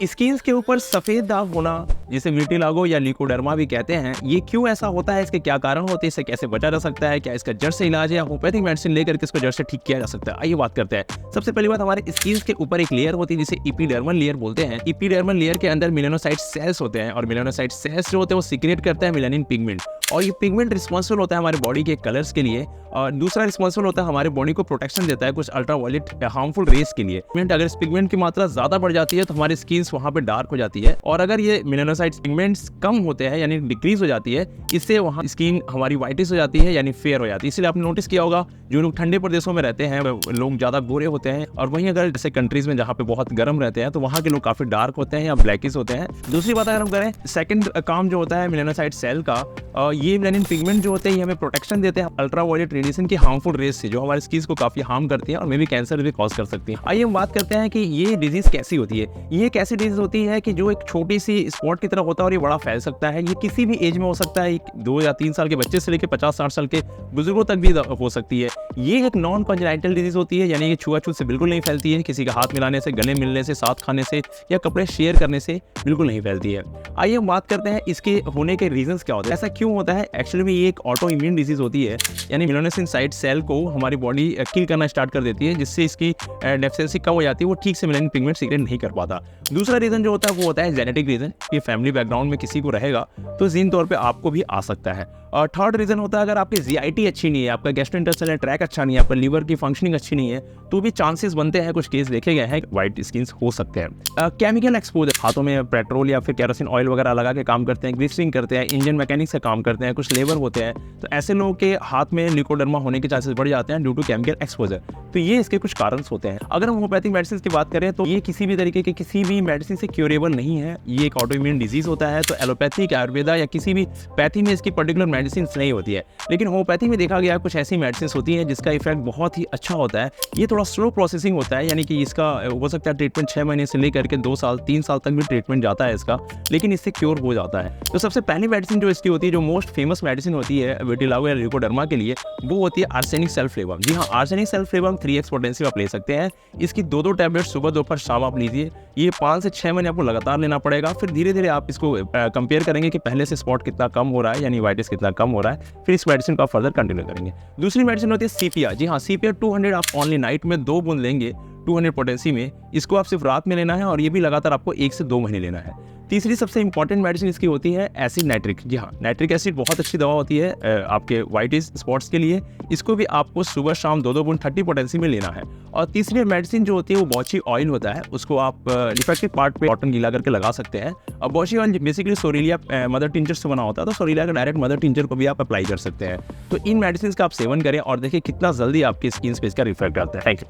Skins के ऊपर सफेद दाग होना, जिसे विटिलिगो या ल्यूकोडर्मा भी कहते हैं, ये क्यों ऐसा होता है, इसके क्या कारण होते हैं, इससे कैसे बचा जा सकता है, क्या इसका जड़ से इलाज है या होम्योपैथिक मेडिसिन लेकर के इसको जड़ से ठीक किया जा सकता है। आइए बात करते हैं। सबसे पहली बात, हमारे स्किन्स के ऊपर एक लेयर होती है जिसे एपिडर्मल लेयर बोलते हैं। एपिडर्मल लेयर के अंदर मेलानोसाइट सेल्स होते हैं और मेलानोसाइट सेल्स जो होते हैं वो सीक्रेट करते हैं मेलानिन पिगमेंट, और ये पिगमेंट रिस्पॉन्सिबल होता है हमारे बॉडी के कलर्स के लिए, और दूसरा रिस्पॉन्सिबल होता है हमारे बॉडी को प्रोटेक्शन देता है कुछ अल्ट्रावायलेट हार्मफुल रेस के लिए। अगर इस पिगमेंट की मात्रा ज्यादा बढ़ जाती है तो हमारी स्किन्स वहां पे डार्क हो जाती है, और अगर ये मेलानोसाइट पिगमेंट्स कम होते हैं यानी डिक्रीज हो जाती है, इससे वहाँ स्किन हमारी व्हाइटिश हो जाती है यानी फेयर हो जाती है। इसलिए आपने नोटिस किया होगा जो लोग ठंडे प्रदेशों में रहते हैं लोग ज्यादा गोरे होते हैं, और वहीं अगर जैसे कंट्रीज में जहाँ पे बहुत गर्म रहते हैं तो वहाँ के लोग काफी डार्क होते हैं या ब्लैकिश होते हैं। दूसरी बात अगर हम करें, सेकंड काम जो होता है मेलानोसाइट सेल का, ये मेलानिन पिगमेंट जो होते हैं ये हमें प्रोटेक्शन देते हैं अल्ट्रावायलेट रेडिएशन की हार्मफुल रेस से, जो हमारी स्किन को काफी हार्म करती है और मे भी कैंसर भी कॉज कर सकती है। आइए हम बात करते हैं कि ये डिजीज कैसी होती है। ये एक ऐसी डिजीज होती है कि जो एक छोटी सी स्पॉट की तरह होता है और ये बड़ा फैल सकता है। ये किसी भी एज में हो सकता है, 2 या 3 साल के बच्चे से लेकर 50-60 साल के बुजुर्गों तक भी हो सकती है। ये एक नॉन कॉन्जेनाइटल डिजीज होती है, यानी ये छुआछूत से बिल्कुल नहीं फैलती है, किसी का हाथ मिलाने से, गले मिलने से, साथ खाने से या कपड़े शेयर करने से बिल्कुल नहीं फैलती है। आइए हम बात करते हैं इसके होने के रीजंस क्या होते हैं, ऐसा क्यों होता है। एक्चुअली में ये एक ऑटो इम्यून डिजीज होती है, यानी मेलानोसाइट सेल को हमारी बॉडी किल करना स्टार्ट कर देती है, जिससे इसकी डेफिशिएंसी कम हो जाती है, वो ठीक से मेलानिन पिगमेंट सीक्रेट नहीं कर पाता। दूसरा रीजन जो होता है वो होता है जेनेटिक रीजन, ये फैमिली बैकग्राउंड में किसी को रहेगा तो जीन तौर पे आपको भी आ सकता है। और थर्ड रीजन होता है अगर आपकी जीआईटी अच्छी नहीं है, आपका गैस्ट्रोइंटेस्टाइनल ट्रैक अच्छा नहीं है, आपका लीवर की फंक्शनिंग अच्छी नहीं है, तो भी चांसेस बनते हैं, कुछ केस देखे गए हैं, व्हाइट स्किन्स हो सकते हैं। केमिकल एक्सपोजर, हाथों में पेट्रोल या फिर केरोसिन ऑयल वगैरह लगा के काम करते हैं, ग्लिसरिंग करते हैं, इंजन मैकेनिक्स से काम करते हैं, कुछ लेबर होते हैं, तो ऐसे लोगों के हाथ में ल्यूकोडर्मा होने के चांसेस बढ़ जाते हैं ड्यू टू केमिकल एक्सपोजर। तो ये इसके कुछ कारण होते हैं। अगर हम होम्योपैथिक मेडिसिन की बात करें तो ये किसी भी तरीके के किसी भी मेडिसिन से क्यूरेबल नहीं है, ये एक ऑटो इम्यून डिजीज होता है, तो एलोपैथिक, आयुर्वेदा या किसी भी पैथी में इसकी पर्टिकुलर मेडिसिन नहीं होती है। लेकिन होम्योपैथी में देखा गया कुछ ऐसी मेडिसिन होती हैं जिसका इफेक्ट बहुत ही अच्छा होता है। ये थोड़ा स्लो प्रोसेसिंग होता है, यानी कि इसका हो सकता है ट्रीटमेंट 6 महीने से लेकर के 2 साल 3 साल तक भी ट्रीटमेंट जाता है इसका, लेकिन इससे क्योर हो जाता है। तो सबसे पहली मेडिसिन जो इसकी होती है, जो मोस्ट फेमस मेडिसिन होती है विटिलिगो या ल्यूकोडर्मा के लिए, वो होती है आर्सेनिक सल्फेटम। जी हाँ, आर्सेनिक सल्फेटम 3x पोटेंशियम आप ले सकते हैं। इसकी 2-2 टैबलेट सुबह दोपहर शाम आप लीजिए। ये 5 से 6 महीने आपको लगातार लेना पड़ेगा। फिर धीरे धीरे आप इसको कंपेयर करेंगे कि पहले से स्पॉट कितना कम हो रहा है, यानी वाइटिस कितना कम हो रहा है, फिर इस मेडिसिन को आप फर्दर कंटिन्यू करेंगे। दूसरी मेडिसिन होती है सीपिया। जी हाँ, सीपिया 200 आप ओनली नाइट में 2 बूंद लेंगे 200 पोटेंसी में। इसको आप सिर्फ रात में लेना है और ये भी लगातार आपको 1 से 2 महीने लेना है। तीसरी सबसे इंपॉर्टेंट मेडिसिन इसकी होती है एसिड नाइट्रिक। जी हाँ, नाइट्रिक एसिड बहुत अच्छी दवा होती है आपके व्हाइटिश स्पॉट्स के लिए। इसको भी आपको सुबह शाम 2-2 बूंद 30 पोटेंसी में लेना है। और तीसरी मेडिसिन जो होती है वो बॉची ऑयल होता है, उसको आप डिफेक्टिव पार्ट पे कॉटन गीला करके लगा सकते हैं। और बॉची ऑयल बेसिकली सोरेलिया मदर टिंचर से बना होता है, तो सोरेलिया का डायरेक्ट मदर टिंचर को भी आप अप्लाई कर सकते हैं। तो इन मेडिसिन का आप सेवन करें और देखिए कितना जल्दी आपकी स्किन पे इसका इफेक्ट आता है। Thank you.